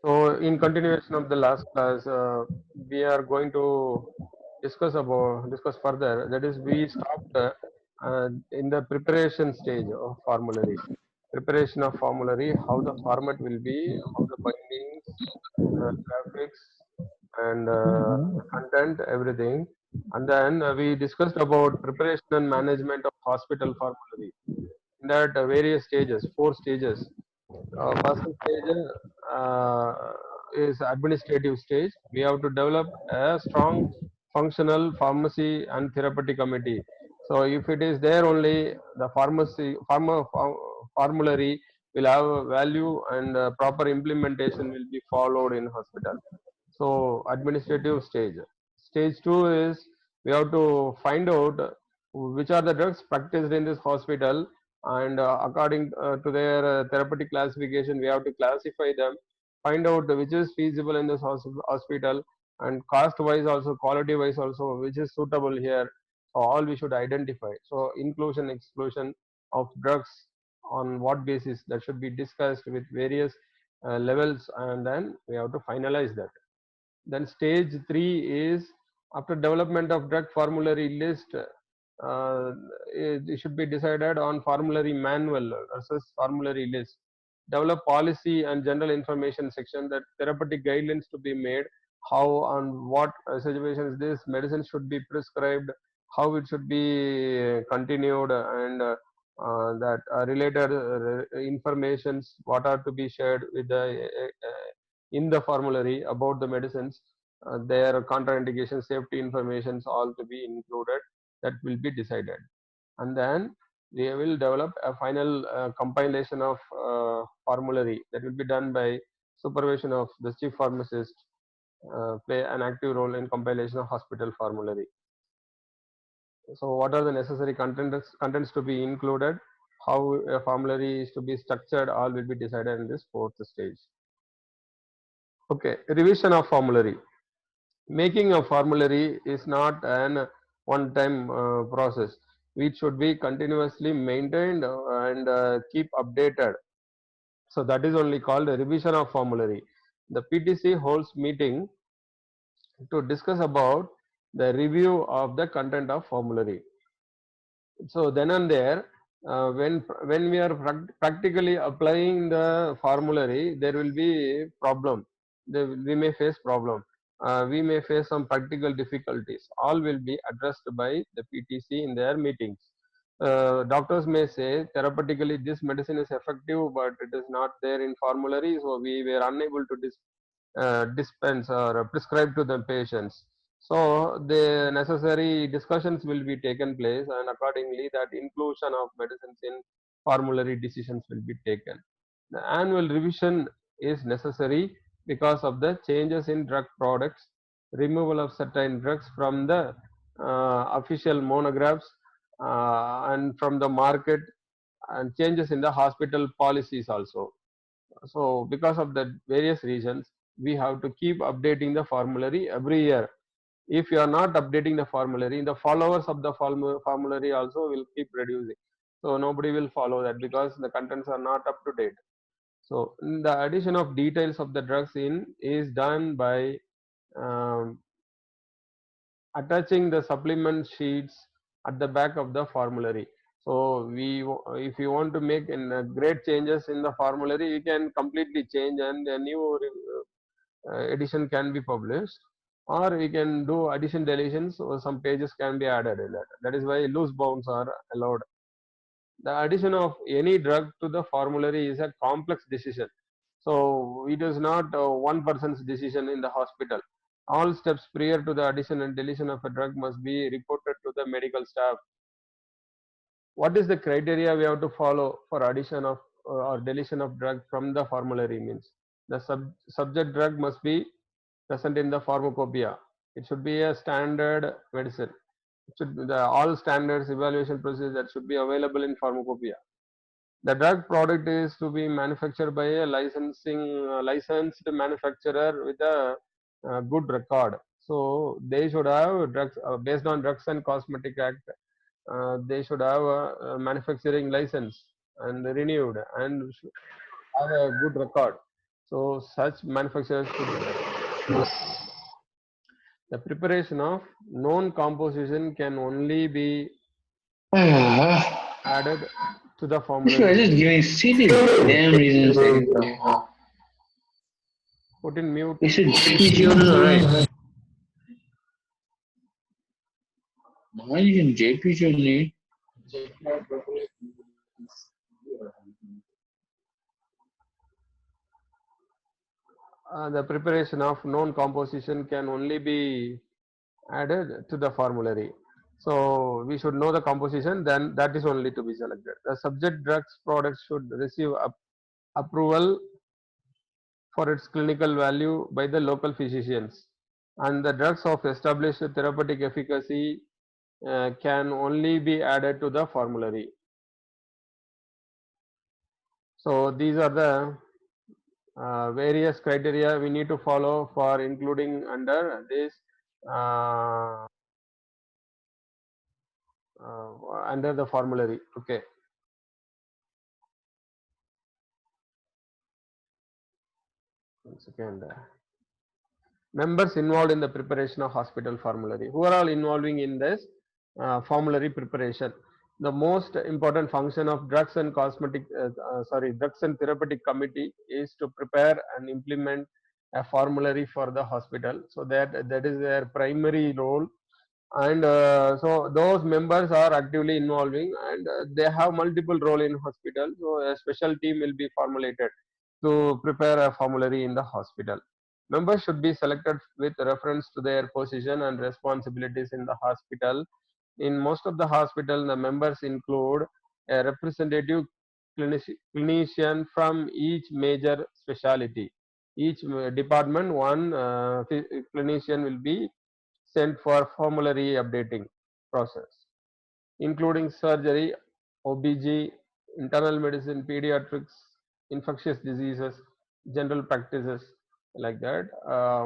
So, in continuation of the last class, we are going to discuss further. That is, we stopped in the preparation stage of formulary. Preparation of formulary, how the format will be, how the bindings, graphics, and content, everything. And then we discussed about preparation and management of hospital formulary. In that various stages, four stages. First stage uh, is administrative stage. We have to develop a strong functional pharmacy and therapeutic committee. So if it is there only, the formulary will have a value and proper implementation will be followed in hospital. So administrative stage. Stage two is we have to find out which are the drugs practiced in this hospital, and according to their therapeutic classification, we have to classify them, find out which is feasible in this hospital, and cost wise also, quality wise also, which is suitable here. So all we should identify. So inclusion, exclusion of drugs, on what basis, that should be discussed with various levels, and then we have to finalize that. Then stage three is after development of drug formulary list, it should be decided on formulary manual versus formulary list. Develop policy and general information section, that therapeutic guidelines to be made, how on what situations this medicine should be prescribed, how it should be continued, and that related informations what are to be shared with the in the formulary about the medicines, their contraindications, safety informations, all to be included. That will be decided, and then they will develop a final compilation of formulary, that will be done by supervision of the chief pharmacist. Play an active role in compilation of hospital formulary. So, what are the necessary contents to be included? How a formulary is to be structured? All will be decided in this fourth stage. Okay, revision of formulary. Making a formulary is not an one time process. It should be continuously maintained and keep updated. So that is only called a revision of formulary. The PTC holds meeting to discuss about the review of the content of formulary. So then and there, when we are practically applying the formulary, there will be problem. We may face problem. We may face some practical difficulties. All will be addressed by the PTC in their meetings. Doctors may say therapeutically this medicine is effective, but it is not there in formulary, so we were unable to dispense or prescribe to the patients. So the necessary discussions will be taken place, and accordingly, that inclusion of medicines in formulary decisions will be taken. The annual revision is necessary because of the changes in drug products, removal of certain drugs from the official monographs and from the market, and changes in the hospital policies also. So because of the various reasons, we have to keep updating the formulary every year. If you are not updating the formulary, the followers of the formulary also will keep reducing. So nobody will follow that because the contents are not up to date. So the addition of details of the drugs in is done by um, attaching the supplement sheets at the back of the formulary. So if you want to make great changes in the formulary, you can completely change and a new edition can be published, or we can do addition deletions, or some pages can be added in that. That is why loose bounds are allowed. The addition of any drug to the formulary is a complex decision. So it is not one person's decision in the hospital. All steps prior to the addition and deletion of a drug must be reported to the medical staff. What is the criteria we have to follow for addition of or deletion of drug from the formulary? Means the subject drug must be present in the pharmacopoeia. It should be a standard medicine. It should be the all standards evaluation procedures that should be available in pharmacopoeia. The drug product is to be manufactured by a licensed manufacturer with a good record. So they should have drugs based on Drugs and Cosmetic Act. They should have a manufacturing license and renewed and have a good record. So such manufacturers should, the preparation of known composition can only be added to the This guy formulary. just giving silly damn reasons against the. Put in mute. They should JPG also, right? Why you can JPG only? The preparation of known composition can only be added to the formulary. So we should know the composition, then that is only to be selected. The subject drugs products should receive approval for its clinical value by the local physicians, and the drugs of established therapeutic efficacy can only be added to the formulary. So these are the various criteria we need to follow for including under this uh, under the formulary. Okay, one second. Members involved in the preparation of hospital formulary. Who are all involving in this formulary preparation? The most important function of drugs and therapeutic committee is to prepare and implement a formulary for the hospital. So that is their primary role, and so those members are actively involving, and they have multiple role in hospital. So a special team will be formulated to prepare a formulary in the hospital. Members should be selected with reference to their position and responsibilities in the hospital. In most of the hospital, the members include a representative clinician from each major specialty. Each department, one clinician will be sent for formulary updating process, including surgery, OBG, internal medicine, pediatrics, infectious diseases, general practices, like that.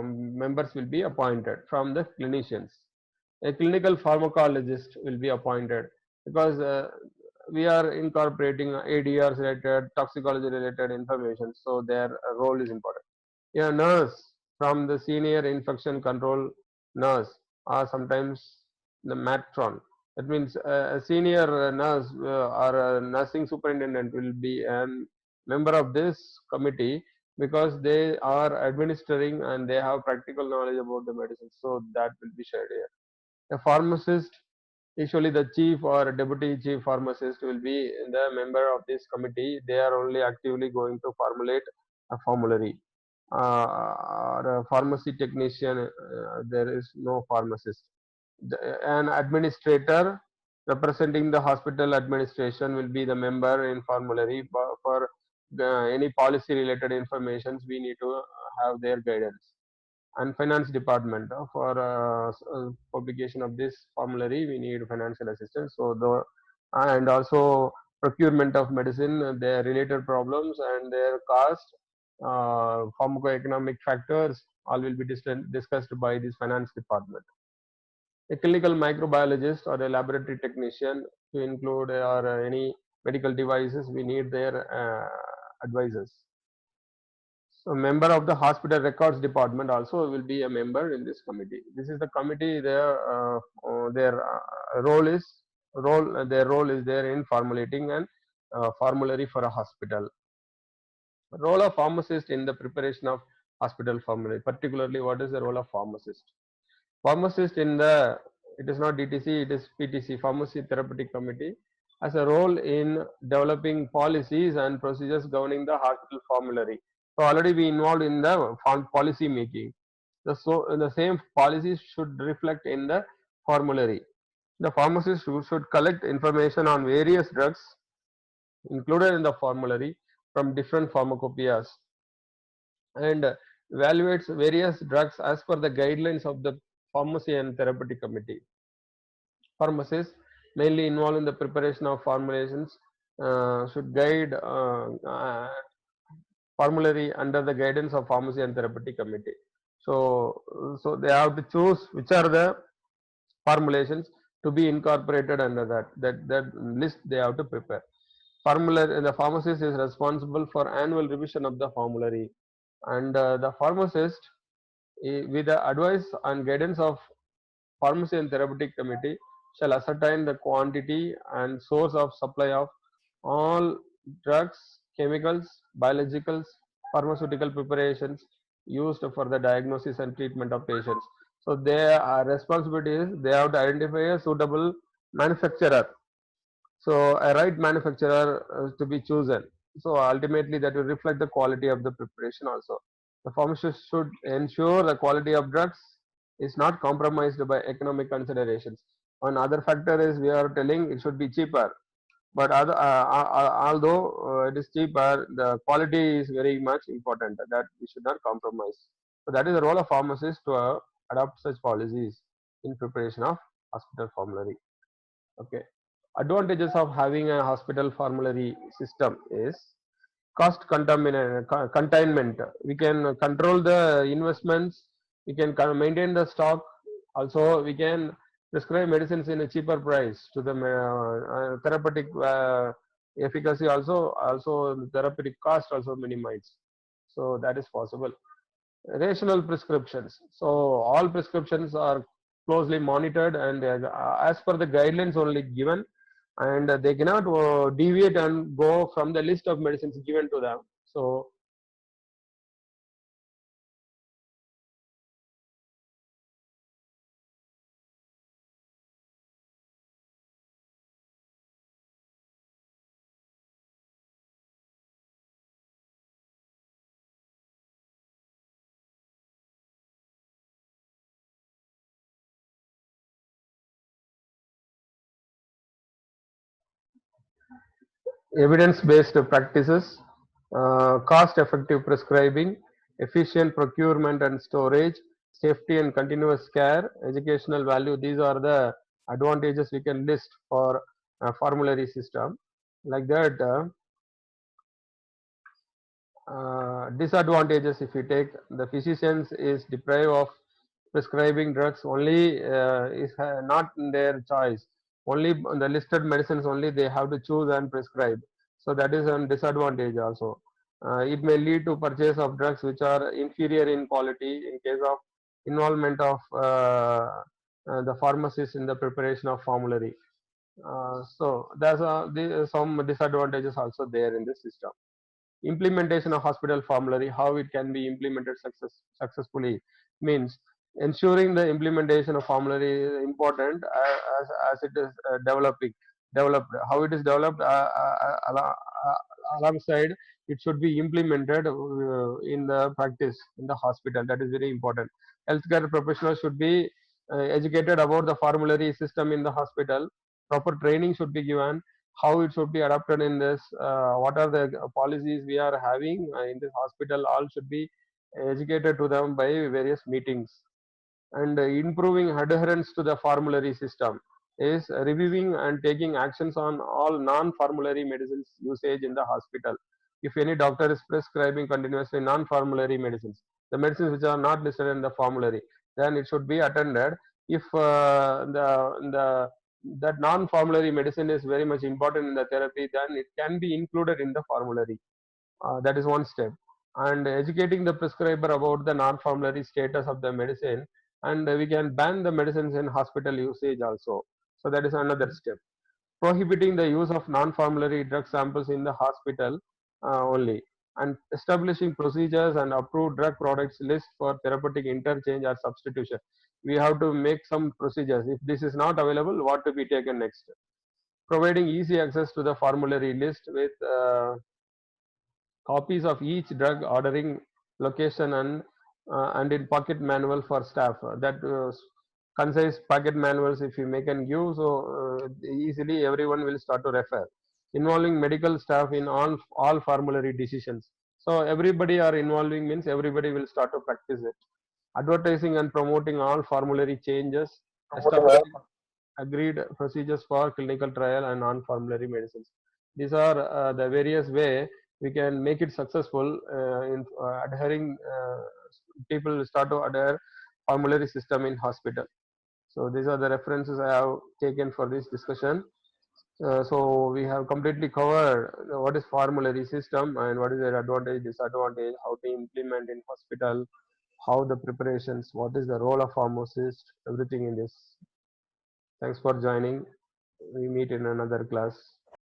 Members will be appointed from the clinicians. A clinical pharmacologist will be appointed because we are incorporating ADRs related, toxicology related information, so their role is important. A nurse from the senior infection control nurse, or sometimes the matron. That means a senior nurse or a nursing superintendent will be a member of this committee because they are administering and they have practical knowledge about the medicine. So that will be shared here. A pharmacist, usually the chief or deputy chief pharmacist, will be the member of this committee. They are only actively going to formulate a formulary. Or a pharmacy technician, there is no pharmacist. An administrator representing the hospital administration will be the member in formulary for any policy related informations. We need to have their guidance. And finance department, for publication of this formulary we need financial assistance. So the and also procurement of medicine, their related problems and their cost, pharmacoeconomic factors, all will be discussed by this finance department. A clinical microbiologist or a laboratory technician to include or any medical devices, we need their advisors. So member of the hospital records department also will be a member in this committee. This is the committee. Their role is there in formulating and formulary for a hospital. Role of pharmacist in the preparation of hospital formulary. Particularly, what is the role of pharmacist? Pharmacist in the, it is not DTC, it is PTC, Pharmacy Therapeutic Committee, has a role in developing policies and procedures governing the hospital formulary. So already we involved in the policy making. The same policies should reflect in the formulary. The pharmacist should collect information on various drugs included in the formulary from different pharmacopoeias, and evaluates various drugs as per the guidelines of the Pharmacy and Therapeutic Committee. Pharmacists, mainly involved in the preparation of formulations, should guide formulary under the guidance of Pharmacy and Therapeutic Committee. So they have to choose which are the formulations to be incorporated under that list they have to prepare. Formulary, the pharmacist is responsible for annual revision of the formulary. and the pharmacist, with the advice and guidance of Pharmacy and Therapeutic Committee, shall ascertain the quantity and source of supply of all drugs, chemicals, biologicals, pharmaceutical preparations used for the diagnosis and treatment of patients. So their responsibility is they have to identify a suitable manufacturer, so a right manufacturer to be chosen. So ultimately that will reflect the quality of the preparation also. The pharmacist should ensure the quality of drugs is not compromised by economic considerations. One other factor is we are telling it should be cheaper, but although it is cheaper, the quality is very much important that we should not compromise. So that is the role of pharmacists to adopt such policies in preparation of hospital formulary. Okay. Advantages of having a hospital formulary system is containment. We can control the investments. We can maintain the stock. Also, we can prescribe medicines in a cheaper price to the therapeutic efficacy. Also therapeutic cost also minimized. So that is possible. Rational prescriptions. So all prescriptions are closely monitored and as per the guidelines only given, and they cannot deviate and go from the list of medicines given to them. So evidence-based practices, cost-effective prescribing, efficient procurement and storage, safety and continuous care, educational value. These are the advantages we can list for a formulary system. Like that, disadvantages, if you take, the physicians is deprived of prescribing drugs only, is not in their choice, only the listed medicines only they have to choose and prescribe. So that is a disadvantage also. It may lead to purchase of drugs which are inferior in quality in case of involvement of the pharmacist in the preparation of formulary. So there's some disadvantages also there in this system. Implementation of hospital formulary, how it can be implemented successfully, means ensuring the implementation of formulary is important as it is developed, how it is developed alongside it should be implemented in the practice in the hospital. That is very important. Healthcare professionals should be educated about the formulary system in the hospital. Proper training should be given, how it should be adopted in this, what are the policies we are having in this hospital, all should be educated to them by various meetings. And improving adherence to the formulary system is reviewing and taking actions on all non-formulary medicines usage in the hospital. If any doctor is prescribing continuously non-formulary medicines, the medicines which are not listed in the formulary, then it should be attended. If the that non-formulary medicine is very much important in the therapy, then it can be included in the formulary. That is one step. And educating the prescriber about the non-formulary status of the medicine, and we can ban the medicines in hospital usage also. So that is another step. Prohibiting the use of non-formulary drug samples in the hospital only, and establishing procedures and approved drug products list for therapeutic interchange or substitution. We have to make some procedures. If this is not available, what to be taken next? Providing easy access to the formulary list with copies of each drug ordering location and in pocket manual for staff. That concise pocket manuals, if you make and give, so easily everyone will start to refer. Involving medical staff in all formulary decisions. So everybody are involving means everybody will start to practice it. Advertising and promoting all formulary changes. Establishing agreed procedures for clinical trial and non-formulary medicines. These are the various way we can make it successful in adhering. People will start to adhere formulary system in hospital. So these are the references I have taken for this discussion. So we have completely covered what is formulary system and what is their advantage, disadvantage, how to implement in hospital, how the preparations, what is the role of pharmacist, everything in this. Thanks for joining. We meet in another class.